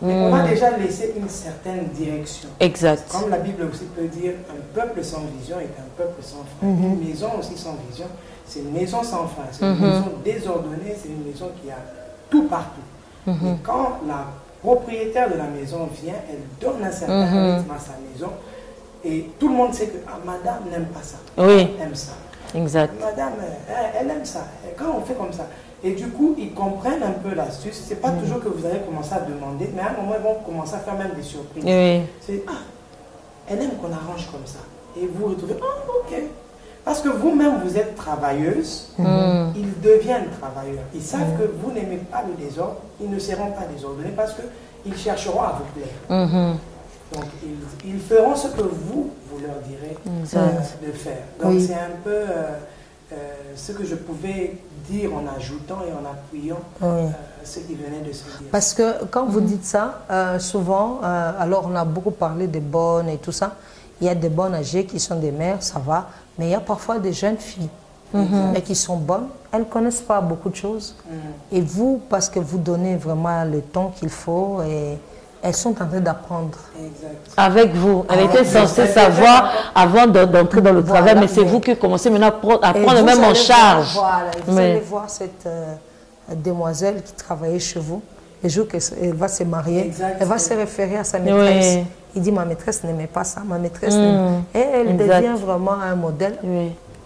mais on a déjà laissé une certaine direction. Exact. Comme la Bible aussi peut dire, un peuple sans vision est un peuple sans fin. Une maison aussi sans vision, c'est une maison sans fin. C'est une maison désordonnée, c'est une maison qui a tout partout. Et quand la propriétaire de la maison vient, elle donne un certain rythme à sa maison. Et tout le monde sait que madame n'aime pas ça. Oui. Elle aime ça. Exact. Madame, elle aime ça. Et quand on fait comme ça, et du coup, ils comprennent un peu l'astuce. C'est pas toujours que vous allez commencer à demander, mais à un moment, ils vont commencer à faire même des surprises. Oui. C'est, elle aime qu'on arrange comme ça. Et vous retrouvez, ok. Parce que vous-même, vous êtes travailleuse, ils deviennent travailleurs. Ils savent que vous n'aimez pas le désordre, ils ne seront pas désordonnés parce qu'ils chercheront à vous plaire. Donc, ils feront ce que vous leur direz de faire. Donc, c'est un peu ce que je pouvais dire en ajoutant et en appuyant ce qui venait de se dire. Parce que quand vous dites ça, souvent, alors on a beaucoup parlé des bonnes et tout ça, il y a des bonnes âgées qui sont des mères, ça va, mais il y a parfois des jeunes filles mais qui sont bonnes, elles ne connaissent pas beaucoup de choses. Et vous, parce que vous donnez vraiment le temps qu'il faut, et elles sont en train d'apprendre. Avec vous. Elle était censée savoir avant d'entrer dans le travail, mais c'est vous qui commencez maintenant à prendre même en charge. Voilà, vous allez voir cette demoiselle qui travaillait chez vous. Le jour qu'elle va se marier, elle va se référer à sa maîtresse. Il dit, ma maîtresse n'aimait pas ça, ma maîtresse n'aimait pas. Et elle devient vraiment un modèle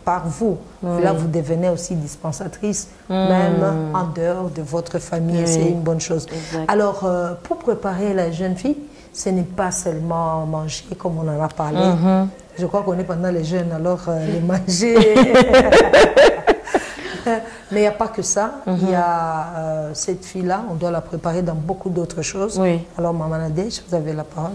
par vous. Et là, vous devenez aussi dispensatrice, même en dehors de votre famille. C'est une bonne chose. Alors, pour préparer la jeune fille, ce n'est pas seulement manger, comme on en a parlé. Je crois qu'on est pendant les jeunes, alors les manger. Mais il n'y a pas que ça. Il y a cette fille-là, on doit la préparer dans beaucoup d'autres choses. Oui. Alors, Maman Nadège, vous avez la parole.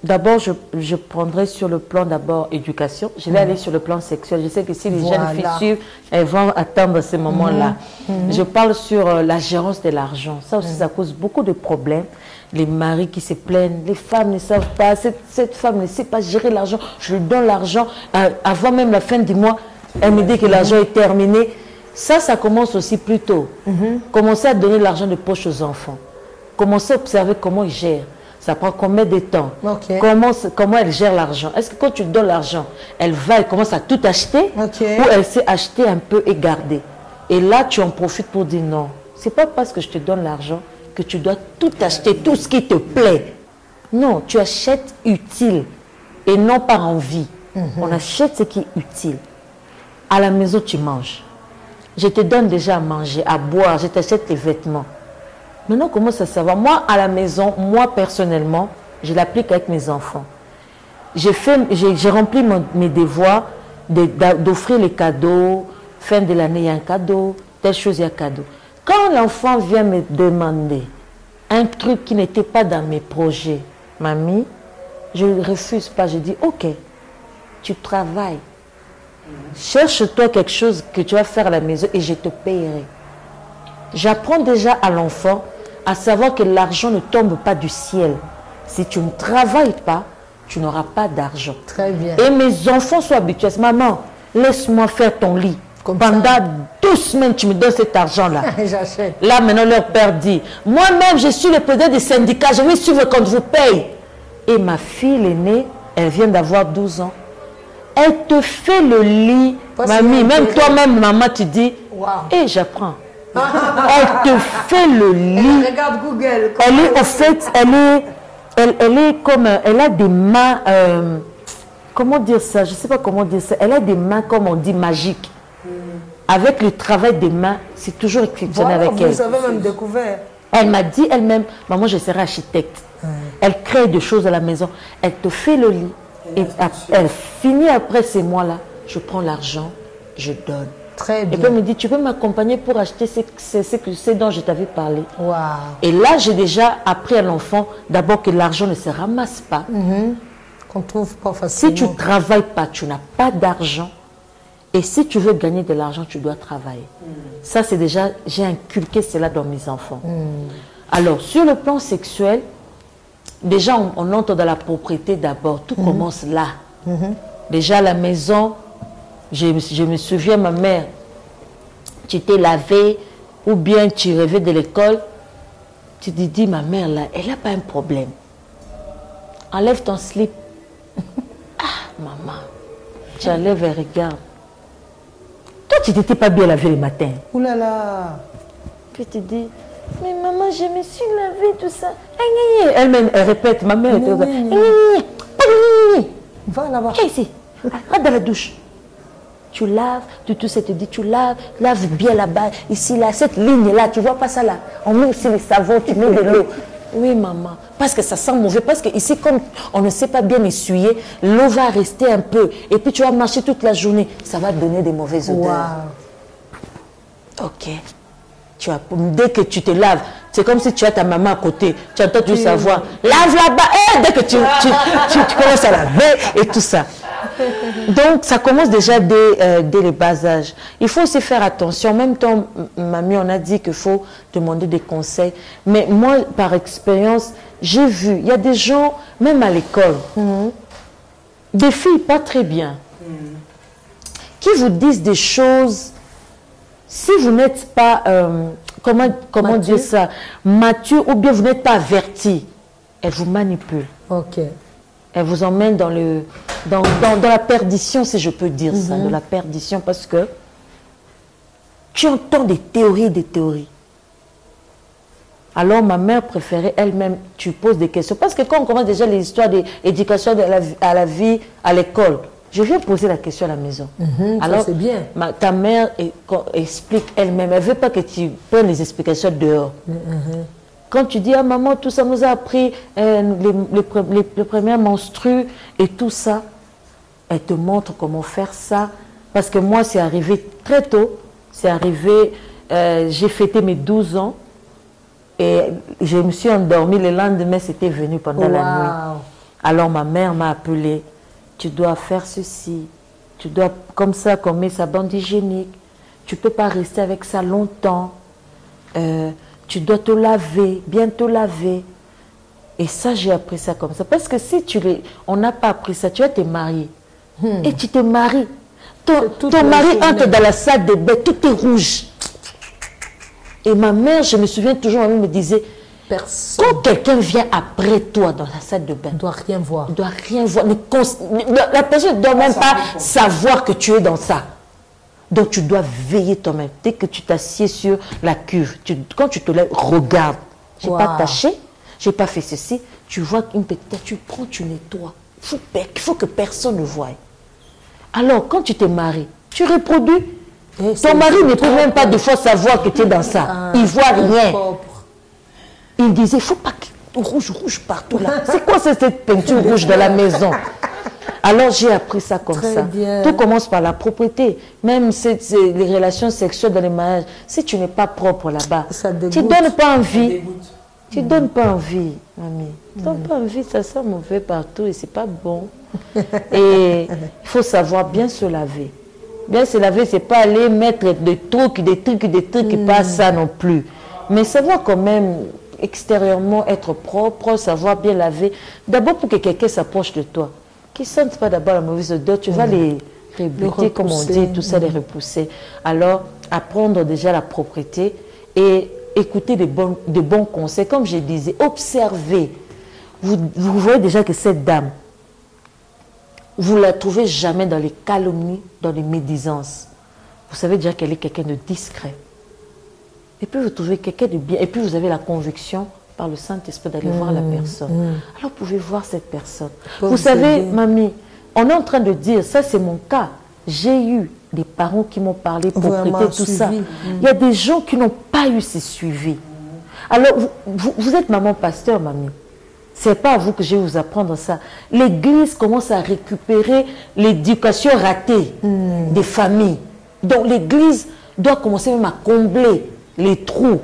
D'abord, je prendrai sur le plan d'abord éducation. Je vais aller sur le plan sexuel. Je sais que si les jeunes filles suivent, elles vont attendre ce moment-là. Je parle sur la gérance de l'argent. Ça aussi, ça cause beaucoup de problèmes. Les maris qui se plaignent, les femmes ne savent pas, cette femme ne sait pas gérer l'argent. Je lui donne l'argent avant même la fin du mois. Elle me dit que l'argent est terminé. Ça commence aussi plus tôt. Commencer à donner l'argent de poche aux enfants. Commencer à observer comment ils gèrent. Ça prend combien de temps? Comment elle gère l'argent? Est-ce que quand tu donnes l'argent, elle commence à tout acheter ou elle sait acheter un peu et garder? Et là, tu en profites pour dire non. Ce n'est pas parce que je te donne l'argent que tu dois tout acheter, tout ce qui te plaît. Non, tu achètes utile et non par envie. On achète ce qui est utile. À la maison, tu manges. Je te donne déjà à manger, à boire, je t'achète tes vêtements. Maintenant, comment ça va? Moi, à la maison, moi, personnellement, je l'applique avec mes enfants. J'ai rempli mes devoirs d'offrir les cadeaux. Fin de l'année, il y a un cadeau. Telle chose, il y a un cadeau. Quand l'enfant vient me demander un truc qui n'était pas dans mes projets, mamie, je ne refuse pas. Je dis, ok, tu travailles. Cherche-toi quelque chose que tu vas faire à la maison et je te payerai. J'apprends déjà à l'enfant à savoir que l'argent ne tombe pas du ciel. Si tu ne travailles pas, tu n'auras pas d'argent. Très bien. Et mes enfants sont habitués. Maman, laisse-moi faire ton lit. Pendant 2 semaines, tu me donnes cet argent-là. J'achète. Là, maintenant, leur père dit, moi-même, je suis le président du syndicat, je vais suivre quand je vous paye. Et ma fille l'aînée, elle vient d'avoir 12 ans. Elle te fait le lit. Mamie, même toi-même, maman, tu dis, et j'apprends. Elle te fait le lit. Regarde Google. Elle est, au fait, elle est comme, elle a des mains, comment dire ça, je ne sais pas comment dire ça, elle a des mains, comme on dit, magiques. Avec le travail des mains, c'est toujours exceptionnel avec elle. Vous avez même découvert. Elle m'a dit elle-même, maman, je serai architecte. Elle crée des choses à la maison. Elle te fait le lit. Et elle finit après ces mois-là. Je prends l'argent, je donne. Très bien. Et puis elle me dit, tu peux m'accompagner pour acheter ce dont je t'avais parlé. Wow. Et là, j'ai déjà appris à l'enfant, d'abord que l'argent ne se ramasse pas. Qu'on trouve pas facilement. Si tu ne travailles pas, tu n'as pas d'argent. Et si tu veux gagner de l'argent, tu dois travailler. Ça, c'est déjà, j'ai inculqué cela dans mes enfants. Alors, sur le plan sexuel, déjà, on entre dans la propriété d'abord. Tout commence là. Déjà, à la maison, je me souviens, ma mère, tu t'es lavé ou bien tu rêvais de l'école. Tu te dis, ma mère, là, elle n'a pas un problème. Enlève ton slip. Ah, maman, tu enlèves et regarde. Toi, tu n'étais pas bien lavé le matin. Ouh là là. Puis tu dis, mais maman, je me suis lavé, tout ça. Elle-même, elle répète, ma mère était... Va là-bas. Viens ici, rentre dans la douche. Tu laves, tout ça te dit, tu laves, lave bien là-bas, ici, là, cette ligne-là, tu vois pas ça là. On met aussi le savon, tu mets de l'eau. Oui, maman, parce que ça sent mauvais, parce que ici, comme on ne sait pas bien essuyer, l'eau va rester un peu. Et puis, tu vas marcher toute la journée. Ça va donner des mauvaises odeurs. Wow. Ok. Dès que tu te laves, c'est comme si tu as ta maman à côté. Tu entends tout savoir. Lave là-bas. Dès que tu commences à laver et tout ça. Donc, ça commence déjà dès le bas âge. Il faut aussi faire attention. En même temps, mamie, on a dit qu'il faut demander des conseils. Mais moi, par expérience, j'ai vu, il y a des gens, même à l'école, des filles pas très bien, qui vous disent des choses, si vous n'êtes pas, comment dire ça, mature, ou bien vous n'êtes pas averti, elles vous manipulent. Ok. Elle vous emmène dans la perdition, si je peux dire ça, dans la perdition, parce que tu entends des théories. Alors ma mère préférait elle-même, tu poses des questions. Parce que quand on commence déjà les histoires d'éducation à la vie, à l'école, je viens poser la question à la maison. Alors c'est bien. Ta mère explique elle-même, elle ne veut pas que tu prennes les explications dehors. Quand tu dis, ah maman, tout ça nous a appris, les premières menstrues et tout ça, elle te montre comment faire ça. Parce que moi, c'est arrivé très tôt. C'est arrivé, j'ai fêté mes 12 ans et je me suis endormie. Le lendemain, c'était venu pendant la nuit. Alors ma mère m'a appelé. Tu dois faire ceci. Tu dois, comme ça, comme sa bande hygiénique. Tu ne peux pas rester avec ça longtemps. Tu dois te laver, bien te laver. Et ça, j'ai appris ça comme ça. Parce que si on n'a pas appris ça, tu vas te marier. Et tu te maries. Ton mari entre dans la salle de bain, tout est rouge. Et ma mère, je me souviens toujours, elle me disait, quand quelqu'un vient après toi dans la salle de bain, ne doit rien voir. Il doit rien voir. La personne ne doit même pas savoir que tu es dans ça. Donc tu dois veiller toi-même. Dès que tu t'assieds sur la cuve, quand tu te lèves, regarde. Je n'ai pas taché, je n'ai pas fait ceci. Tu vois une petite, tu prends, tu nettoies. Il faut que personne ne voie. Alors, quand tu te maries, tu reproduis. Ton mari ne peut même pas de fois savoir que tu es dans ça. Il ne voit rien. Il disait, il ne faut pas que rouge partout là. C'est quoi cette peinture rouge de la maison? Alors, j'ai appris ça comme ça. Bien. Tout commence par la propreté. Même les relations sexuelles dans les mariages. Si tu n'es pas propre là-bas, tu ne donnes pas envie. Tu ne donnes pas envie, mamie. Tu ne donnes pas envie, ça sent mauvais partout et ce n'est pas bon. Et il faut savoir bien se laver. Bien se laver, ce n'est pas aller mettre des trucs, pas ça non plus. Mais savoir quand même extérieurement être propre, savoir bien laver. D'abord pour que quelqu'un s'approche de toi. Qui ne sentent pas d'abord la mauvaise odeur, tu vas les rebuter, comme on dit, tout ça, les repousser. Alors, apprendre déjà la propreté et écouter de bons conseils. Comme je disais, observez. Vous voyez déjà que cette dame, vous ne la trouvez jamais dans les calomnies, dans les médisances. Vous savez déjà qu'elle est quelqu'un de discret. Et puis vous trouvez quelqu'un de bien. Et puis vous avez la conviction par le Saint-Esprit d'aller voir la personne. Alors vous pouvez voir cette personne. Vous savez, mamie, on est en train de dire, ça c'est mon cas. J'ai eu des parents qui m'ont parlé, propreté, tout ça. Il y a des gens qui n'ont pas eu ces suivis. Alors vous êtes maman pasteur, mamie. Ce n'est pas à vous que je vais vous apprendre ça. L'Église commence à récupérer l'éducation ratée des familles. Donc l'Église doit commencer même à combler les trous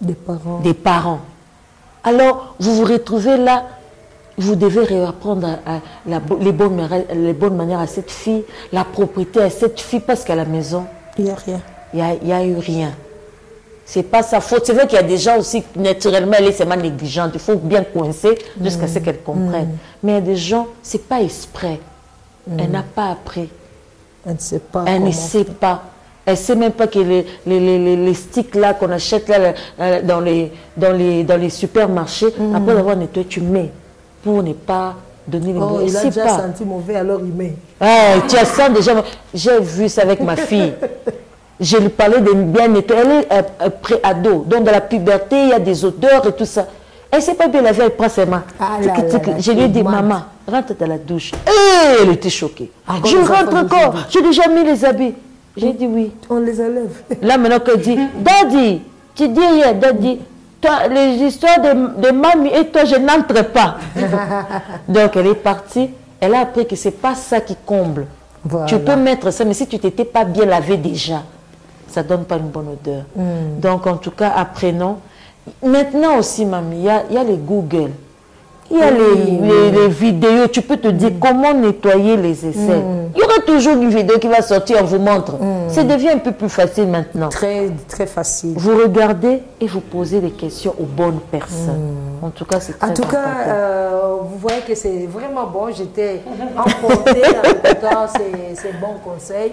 des parents. Alors vous vous retrouvez là, vous devez réapprendre les bonnes manières à cette fille, la propreté à cette fille, parce qu'à la maison, il n'y a rien. Il n'y a eu rien. Ce n'est pas sa faute. C'est vrai qu'il y a des gens aussi, naturellement, elle est seulement négligente. Il faut bien coincer jusqu'à ce qu'elle comprenne. Mais il y a des gens, ce n'est pas exprès. Elle n'a pas appris. Elle ne sait pas. Elle ne sait pas. Elle ne sait même pas que les sticks là qu'on achète là, dans les supermarchés, après avoir nettoyé, tu mets pour ne pas donner les mots. Il a déjà senti mauvais, alors il met. Tu as ça déjà. J'ai vu ça avec ma fille. Je lui parlais de bien nettoyer. Elle est pré-ado. Donc, dans la puberté, il y a des odeurs et tout ça. Elle ne sait pas bien laver, elle prend ses mains. Je lui ai dit, maman, rentre dans la douche. Et elle était choquée. Je rentre encore. J'ai déjà mis les habits. J'ai dit oui. On les enlève. Là, maintenant qu'elle dit, Daddy, tu dis rien, Daddy. Toi, les histoires de mamie et toi, je n'entre pas. Donc, elle est partie. Elle a appris que ce n'est pas ça qui comble. Voilà. Tu peux mettre ça, mais si tu ne t'étais pas bien lavé déjà, ça ne donne pas une bonne odeur. Donc, en tout cas, apprenons. Maintenant aussi, mamie, il y a les Google. Il y a les vidéos. Tu peux te dire comment nettoyer les aisselles. Il y aura toujours une vidéo qui va sortir, on vous montre. Ça devient un peu plus facile maintenant. Très, très facile. Vous regardez et vous posez des questions aux bonnes personnes. En tout cas, c'est très important. En tout cas, vous voyez que c'est vraiment bon. J'étais emportée en écoutant ces bons conseils.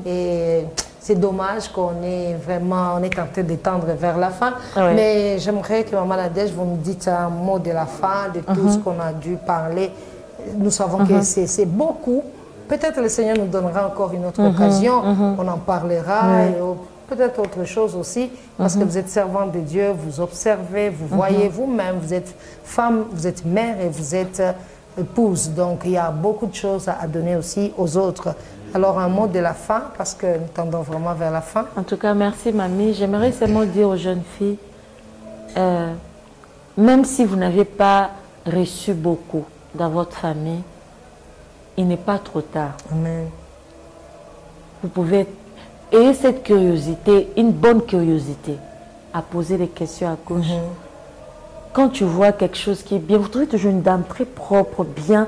Et c'est dommage qu'on est vraiment, on est en train de tendre vers la fin. Mais j'aimerais que Maman Nadège, vous me dites un mot de la fin, de tout ce qu'on a dû parler. Nous savons que c'est beaucoup. Peut-être le Seigneur nous donnera encore une autre occasion. On en parlera. Et peut-être autre chose aussi. Parce que vous êtes servante de Dieu, vous observez, vous voyez vous-même. Vous êtes femme, vous êtes mère et vous êtes épouse. Donc il y a beaucoup de choses à donner aussi aux autres. Alors, un mot de la fin, parce que nous tendons vraiment vers la fin. En tout cas, merci, mamie. J'aimerais seulement dire aux jeunes filles, même si vous n'avez pas reçu beaucoup dans votre famille, il n'est pas trop tard. Amen. Vous pouvez ayez cette curiosité, une bonne curiosité, à poser des questions à gauche. Quand tu vois quelque chose qui est bien, vous trouvez toujours une dame très propre, bien,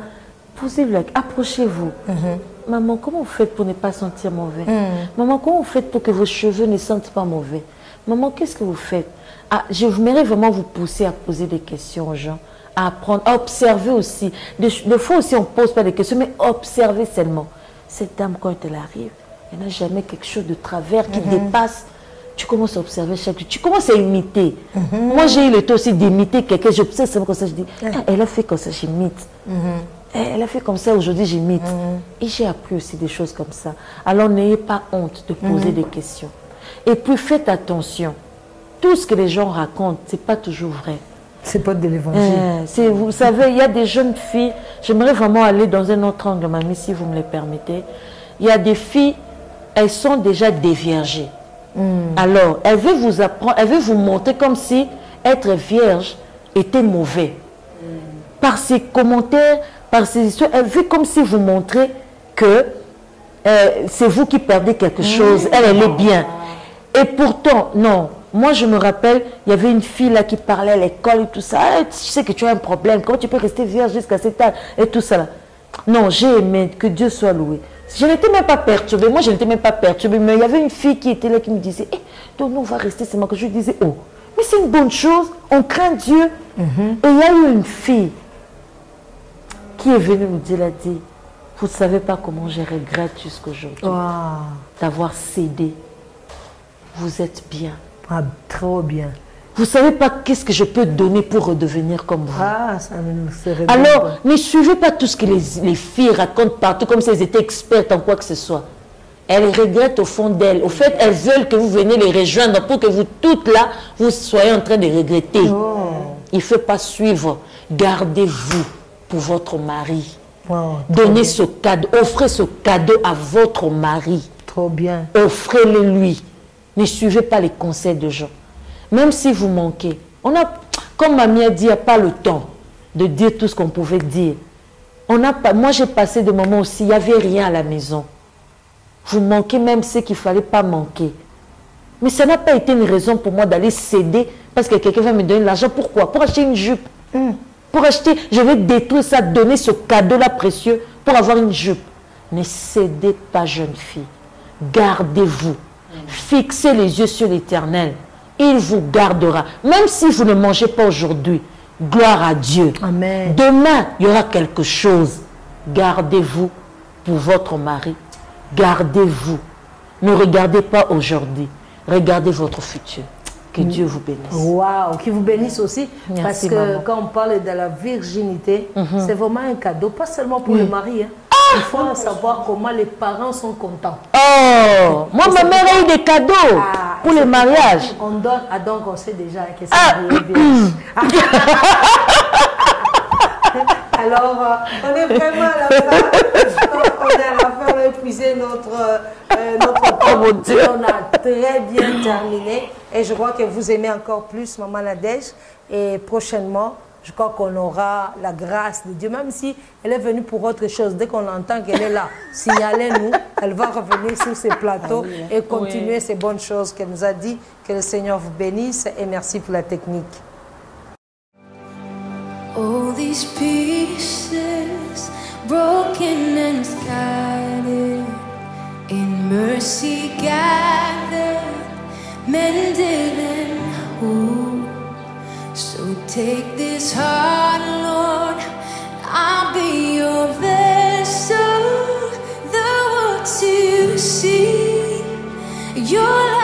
posez-lui, approchez-vous. Maman, comment vous faites pour ne pas sentir mauvais? Maman, comment vous faites pour que vos cheveux ne sentent pas mauvais? Maman, qu'est-ce que vous faites? Je voudrais vraiment vous pousser à poser des questions aux gens, à apprendre, à observer aussi. Des fois aussi, on ne pose pas des questions, mais observez seulement. Cette dame, quand elle arrive, elle n'a jamais quelque chose de travers qui dépasse. Tu commences à observer chaque jour. Tu commences à imiter. Moi, j'ai eu le temps aussi d'imiter quelqu'un. J'observe ça comme ça. Je dis, elle a fait comme ça, j'imite. Elle a fait comme ça, aujourd'hui, j'imite. Et j'ai appris aussi des choses comme ça. Alors, n'ayez pas honte de poser des questions. Et puis, faites attention. Tout ce que les gens racontent, ce n'est pas toujours vrai. C'est pas de l'évangile. Vous savez, il y a des jeunes filles. J'aimerais vraiment aller dans un autre angle, mamie, si vous me le permettez. Il y a des filles, elles sont déjà déviergées. Alors, elle veut vous apprendre, elle veut vous montrer comme si être vierge était mauvais. Par ses commentaires, par ses histoires, elle veut comme si vous montrez que c'est vous qui perdez quelque chose. Elle est bien. Et pourtant, non. Moi, je me rappelle, il y avait une fille là qui parlait à l'école et tout ça. Ah, tu sais que tu as un problème. Comment tu peux rester vierge jusqu'à cet âge et tout ça là. Non, j'ai aimé, que Dieu soit loué. Je n'étais même pas perturbée. Moi, je n'étais même pas perturbée. Mais il y avait une fille qui était là qui me disait, donc nous, on va rester seulement. Que je lui disais, oh, mais c'est une bonne chose. On craint Dieu. Et il y a eu une fille qui est venue me dire, elle a dit, vous ne savez pas comment je regrette jusqu'aujourd'hui d'avoir cédé. Vous êtes bien. Ah, trop bien. Vous ne savez pas qu'est-ce que je peux donner pour redevenir comme vous. Ah, ça me serait Alors, bien. ne suivez pas tout ce que les filles racontent partout, comme si elles étaient expertes en quoi que ce soit. Elles regrettent au fond d'elles. Au fait, elles veulent que vous veniez les rejoindre pour que vous toutes là, vous soyez en train de regretter. Il ne faut pas suivre. Gardez-vous pour votre mari. Donnez ce cadeau, offrez ce cadeau à votre mari. Trop bien. Offrez-le lui. Ne suivez pas les conseils de gens. Même si vous manquez. Comme mamie a dit, il n'y a pas le temps de dire tout ce qu'on pouvait dire. Moi, j'ai passé des moments aussi, il n'y avait rien à la maison. Vous manquez même ce qu'il ne fallait pas manquer. Mais ça n'a pas été une raison pour moi d'aller céder parce que quelqu'un va me donner de l'argent. Pourquoi? Pour acheter une jupe. Pour acheter, je vais détruire ça, donner ce cadeau-là précieux pour avoir une jupe. Ne cédez pas, jeune fille. Gardez-vous. Fixez les yeux sur l'Éternel. Il vous gardera. Même si vous ne mangez pas aujourd'hui, gloire à Dieu. Amen. Demain, il y aura quelque chose. Gardez-vous pour votre mari. Gardez-vous. Ne regardez pas aujourd'hui. Regardez votre futur. Que Dieu vous bénisse. Waouh, qu'il vous bénisse aussi. Merci, parce que maman. quand on parle de la virginité, c'est vraiment un cadeau, pas seulement pour le mari. Il faut savoir comment les parents sont contents. Oh, moi, ma mère a eu des cadeaux pour le mariage. On donne, donc on sait déjà que c'est vierge. Alors, on est vraiment à la fin. On est à la fin, on a épuisé notre temps. mon Dieu. On a très bien terminé. Et je crois que vous aimez encore plus Maman Nadège. Et prochainement, je crois qu'on aura la grâce de Dieu. Même si elle est venue pour autre chose, dès qu'on entend qu'elle est là, signalez-nous. Elle va revenir sur ces plateaux et continuer ces bonnes choses qu'elle nous a dit. Que le Seigneur vous bénisse et merci pour la technique. All these pieces broken and scattered, in mercy gathered, mended and whole. So take this heart, Lord, I'll be your vessel, the world to see your